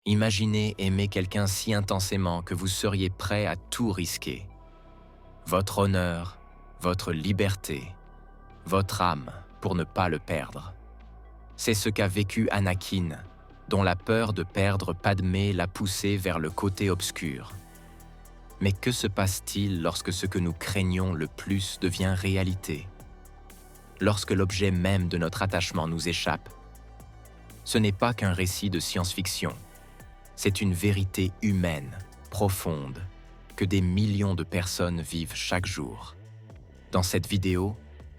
Imaginez aimer quelqu'un si intensément que vous seriez prêt à tout risquer. Votre honneur, votre liberté, votre âme pour ne pas le perdre. C'est ce qu'a vécu Anakin, dont la peur de perdre Padmé l'a poussé vers le côté obscur. Mais que se passe-t-il lorsque ce que nous craignons le plus devient réalité? Lorsque l'objet même de notre attachement nous échappe? Ce n'est pas qu'un récit de science-fiction. C'est une vérité humaine, profonde, que des millions de personnes vivent chaque jour. Dans cette vidéo,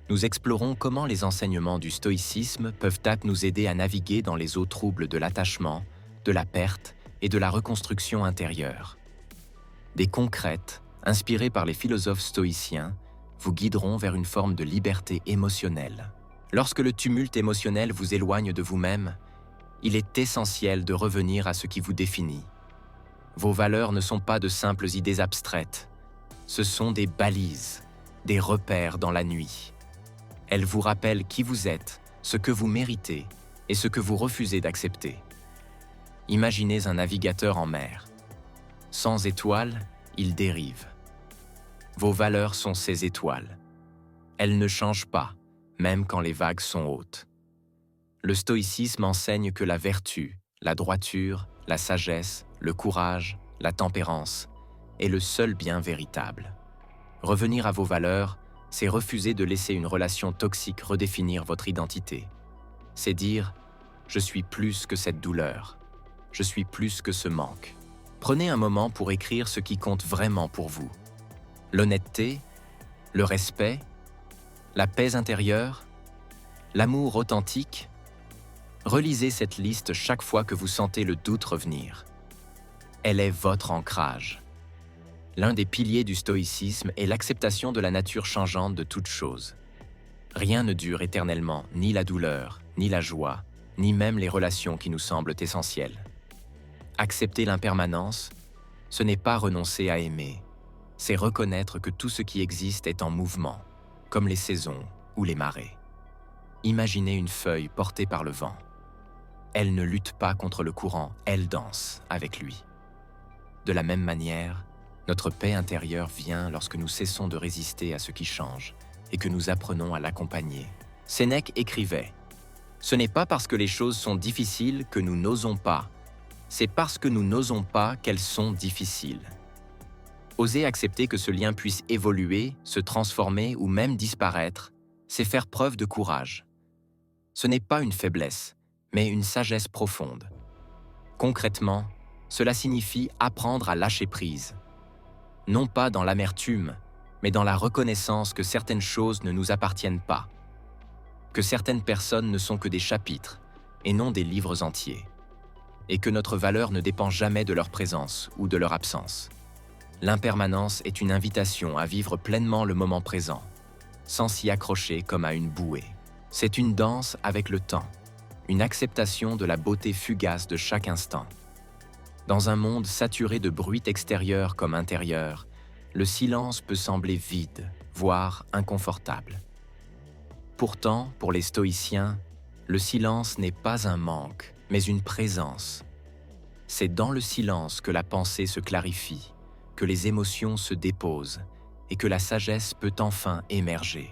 nous explorons comment les enseignements du stoïcisme peuvent nous aider à naviguer dans les eaux troubles de l'attachement, de la perte et de la reconstruction intérieure. Des concrètes, inspirées par les philosophes stoïciens, vous guideront vers une forme de liberté émotionnelle. Lorsque le tumulte émotionnel vous éloigne de vous-même, il est essentiel de revenir à ce qui vous définit. Vos valeurs ne sont pas de simples idées abstraites. Ce sont des balises, des repères dans la nuit. Elles vous rappellent qui vous êtes, ce que vous méritez et ce que vous refusez d'accepter. Imaginez un navigateur en mer. Sans étoiles, il dérive. Vos valeurs sont ces étoiles. Elles ne changent pas, même quand les vagues sont hautes. Le stoïcisme enseigne que la vertu, la droiture, la sagesse, le courage, la tempérance est le seul bien véritable. Revenir à vos valeurs, c'est refuser de laisser une relation toxique redéfinir votre identité. C'est dire « je suis plus que cette douleur, je suis plus que ce manque ». Prenez un moment pour écrire ce qui compte vraiment pour vous. L'honnêteté, le respect, la paix intérieure, l'amour authentique. Relisez cette liste chaque fois que vous sentez le doute revenir. Elle est votre ancrage. L'un des piliers du stoïcisme est l'acceptation de la nature changeante de toute chose. Rien ne dure éternellement, ni la douleur, ni la joie, ni même les relations qui nous semblent essentielles. Accepter l'impermanence, ce n'est pas renoncer à aimer, c'est reconnaître que tout ce qui existe est en mouvement, comme les saisons ou les marées. Imaginez une feuille portée par le vent. Elle ne lutte pas contre le courant, elle danse avec lui. De la même manière, notre paix intérieure vient lorsque nous cessons de résister à ce qui change et que nous apprenons à l'accompagner. Sénèque écrivait « Ce n'est pas parce que les choses sont difficiles que nous n'osons pas, c'est parce que nous n'osons pas qu'elles sont difficiles. » Oser accepter que ce lien puisse évoluer, se transformer ou même disparaître, c'est faire preuve de courage. Ce n'est pas une faiblesse, mais une sagesse profonde. Concrètement, cela signifie apprendre à lâcher prise. Non pas dans l'amertume, mais dans la reconnaissance que certaines choses ne nous appartiennent pas, que certaines personnes ne sont que des chapitres et non des livres entiers, et que notre valeur ne dépend jamais de leur présence ou de leur absence. L'impermanence est une invitation à vivre pleinement le moment présent, sans s'y accrocher comme à une bouée. C'est une danse avec le temps, une acceptation de la beauté fugace de chaque instant. Dans un monde saturé de bruit extérieur comme intérieur, le silence peut sembler vide, voire inconfortable. Pourtant, pour les stoïciens, le silence n'est pas un manque, mais une présence. C'est dans le silence que la pensée se clarifie, que les émotions se déposent et que la sagesse peut enfin émerger.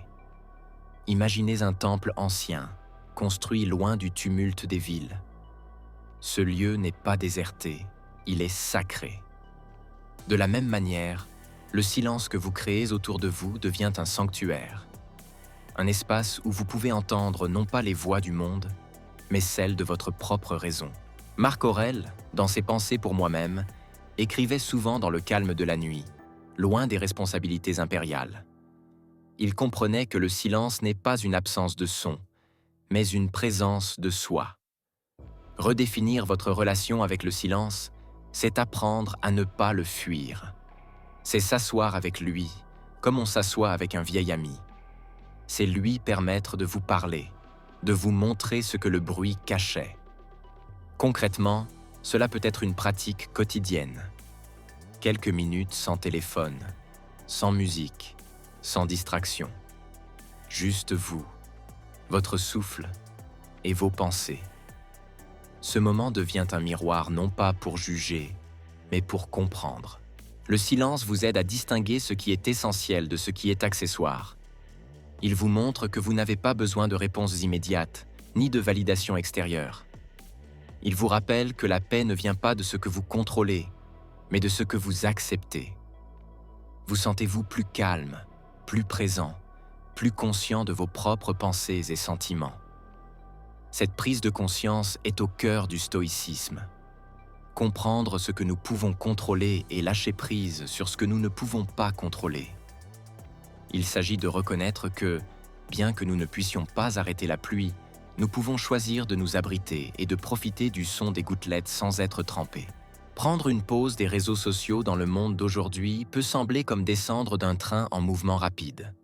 Imaginez un temple ancien, construit loin du tumulte des villes. Ce lieu n'est pas déserté, il est sacré. De la même manière, le silence que vous créez autour de vous devient un sanctuaire. Un espace où vous pouvez entendre non pas les voix du monde, mais celles de votre propre raison. Marc Aurèle, dans ses Pensées pour moi-même, écrivait souvent dans le calme de la nuit, loin des responsabilités impériales. Il comprenait que le silence n'est pas une absence de son, mais une présence de soi. Redéfinir votre relation avec le silence, c'est apprendre à ne pas le fuir. C'est s'asseoir avec lui, comme on s'assoit avec un vieil ami. C'est lui permettre de vous parler, de vous montrer ce que le bruit cachait. Concrètement, cela peut être une pratique quotidienne. Quelques minutes sans téléphone, sans musique, sans distraction. Juste vous, votre souffle et vos pensées. Ce moment devient un miroir non pas pour juger, mais pour comprendre. Le silence vous aide à distinguer ce qui est essentiel de ce qui est accessoire. Il vous montre que vous n'avez pas besoin de réponses immédiates, ni de validation extérieure. Il vous rappelle que la paix ne vient pas de ce que vous contrôlez, mais de ce que vous acceptez. Vous sentez-vous plus calme, plus présent, plus conscient de vos propres pensées et sentiments. Cette prise de conscience est au cœur du stoïcisme. Comprendre ce que nous pouvons contrôler et lâcher prise sur ce que nous ne pouvons pas contrôler. Il s'agit de reconnaître que, bien que nous ne puissions pas arrêter la pluie, nous pouvons choisir de nous abriter et de profiter du son des gouttelettes sans être trempés. Prendre une pause des réseaux sociaux dans le monde d'aujourd'hui peut sembler comme descendre d'un train en mouvement rapide.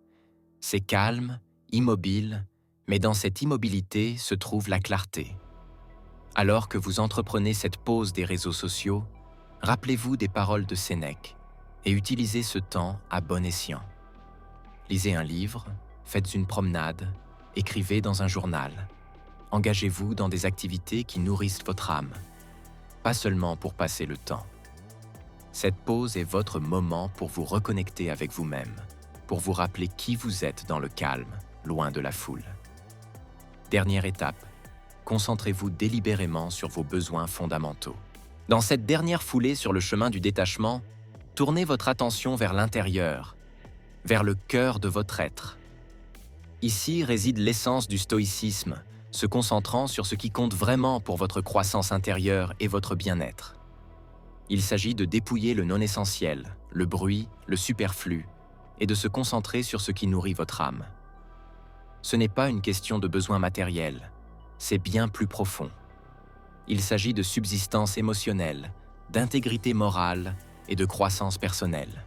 C'est calme, immobile, mais dans cette immobilité se trouve la clarté. Alors que vous entreprenez cette pause des réseaux sociaux, rappelez-vous des paroles de Sénèque et utilisez ce temps à bon escient. Lisez un livre, faites une promenade, écrivez dans un journal. Engagez-vous dans des activités qui nourrissent votre âme, pas seulement pour passer le temps. Cette pause est votre moment pour vous reconnecter avec vous-même, pour vous rappeler qui vous êtes dans le calme, loin de la foule. Dernière étape, concentrez-vous délibérément sur vos besoins fondamentaux. Dans cette dernière foulée sur le chemin du détachement, tournez votre attention vers l'intérieur, vers le cœur de votre être. Ici réside l'essence du stoïcisme, se concentrant sur ce qui compte vraiment pour votre croissance intérieure et votre bien-être. Il s'agit de dépouiller le non-essentiel, le bruit, le superflu, et de se concentrer sur ce qui nourrit votre âme. Ce n'est pas une question de besoin matériel, c'est bien plus profond. Il s'agit de subsistance émotionnelle, d'intégrité morale et de croissance personnelle.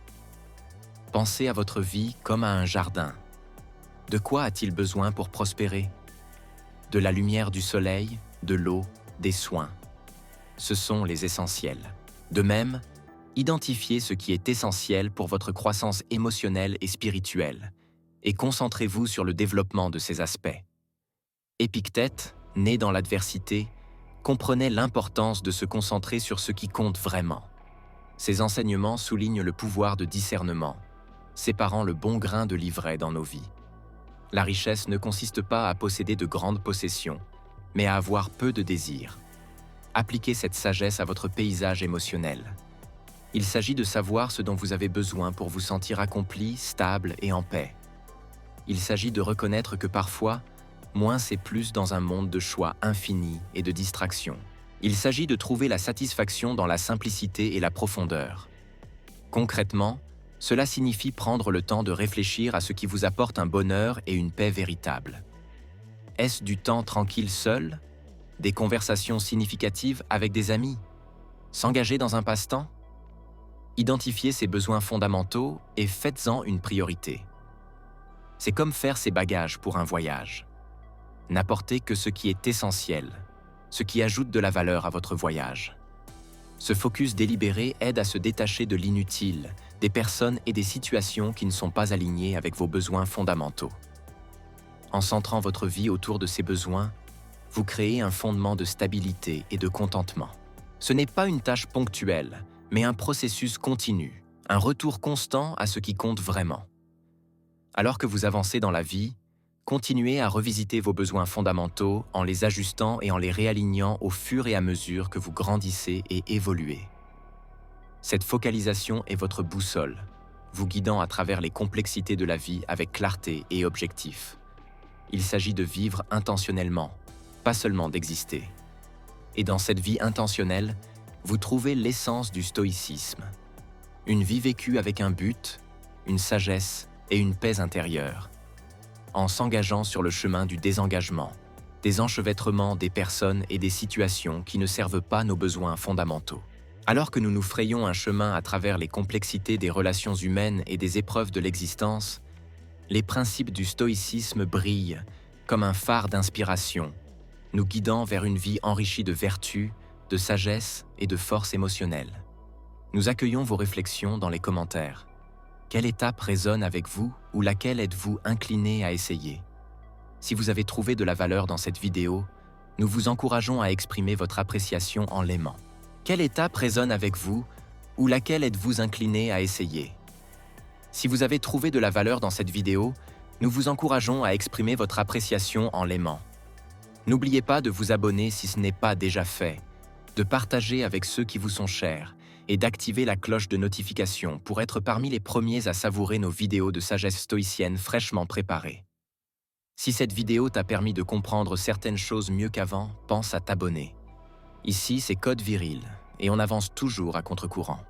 Pensez à votre vie comme à un jardin. De quoi a-t-il besoin pour prospérer? De la lumière du soleil, de l'eau, des soins. Ce sont les essentiels. De même, identifiez ce qui est essentiel pour votre croissance émotionnelle et spirituelle, et concentrez-vous sur le développement de ces aspects. Épictète, né dans l'adversité, comprenait l'importance de se concentrer sur ce qui compte vraiment. Ses enseignements soulignent le pouvoir de discernement, séparant le bon grain de l'ivraie dans nos vies. La richesse ne consiste pas à posséder de grandes possessions, mais à avoir peu de désirs. Appliquez cette sagesse à votre paysage émotionnel. Il s'agit de savoir ce dont vous avez besoin pour vous sentir accompli, stable et en paix. Il s'agit de reconnaître que parfois, moins c'est plus dans un monde de choix infinis et de distractions. Il s'agit de trouver la satisfaction dans la simplicité et la profondeur. Concrètement, cela signifie prendre le temps de réfléchir à ce qui vous apporte un bonheur et une paix véritable. Est-ce du temps tranquille seul? Des conversations significatives avec des amis? S'engager dans un passe-temps? Identifiez ses besoins fondamentaux et faites-en une priorité. C'est comme faire ses bagages pour un voyage. N'apportez que ce qui est essentiel, ce qui ajoute de la valeur à votre voyage. Ce focus délibéré aide à se détacher de l'inutile, des personnes et des situations qui ne sont pas alignées avec vos besoins fondamentaux. En centrant votre vie autour de ces besoins, vous créez un fondement de stabilité et de contentement. Ce n'est pas une tâche ponctuelle, mais un processus continu, un retour constant à ce qui compte vraiment. Alors que vous avancez dans la vie, continuez à revisiter vos besoins fondamentaux en les ajustant et en les réalignant au fur et à mesure que vous grandissez et évoluez. Cette focalisation est votre boussole, vous guidant à travers les complexités de la vie avec clarté et objectif. Il s'agit de vivre intentionnellement, pas seulement d'exister. Et dans cette vie intentionnelle, vous trouvez l'essence du stoïcisme. Une vie vécue avec un but, une sagesse et une paix intérieure. En s'engageant sur le chemin du désengagement, des enchevêtrements des personnes et des situations qui ne servent pas nos besoins fondamentaux. Alors que nous nous frayons un chemin à travers les complexités des relations humaines et des épreuves de l'existence, les principes du stoïcisme brillent comme un phare d'inspiration, nous guidant vers une vie enrichie de vertu, de sagesse et de force émotionnelle. Nous accueillons vos réflexions dans les commentaires. Quelle étape résonne avec vous ou laquelle êtes-vous incliné à essayer? Si vous avez trouvé de la valeur dans cette vidéo, nous vous encourageons à exprimer votre appréciation en l'aimant. Quelle étape résonne avec vous ou laquelle êtes-vous incliné à essayer? Si vous avez trouvé de la valeur dans cette vidéo, nous vous encourageons à exprimer votre appréciation en l'aimant. N'oubliez pas de vous abonner si ce n'est pas déjà fait, de partager avec ceux qui vous sont chers et d'activer la cloche de notification pour être parmi les premiers à savourer nos vidéos de sagesse stoïcienne fraîchement préparées. Si cette vidéo t'a permis de comprendre certaines choses mieux qu'avant, pense à t'abonner. Ici, c'est Code Viril, et on avance toujours à contre-courant.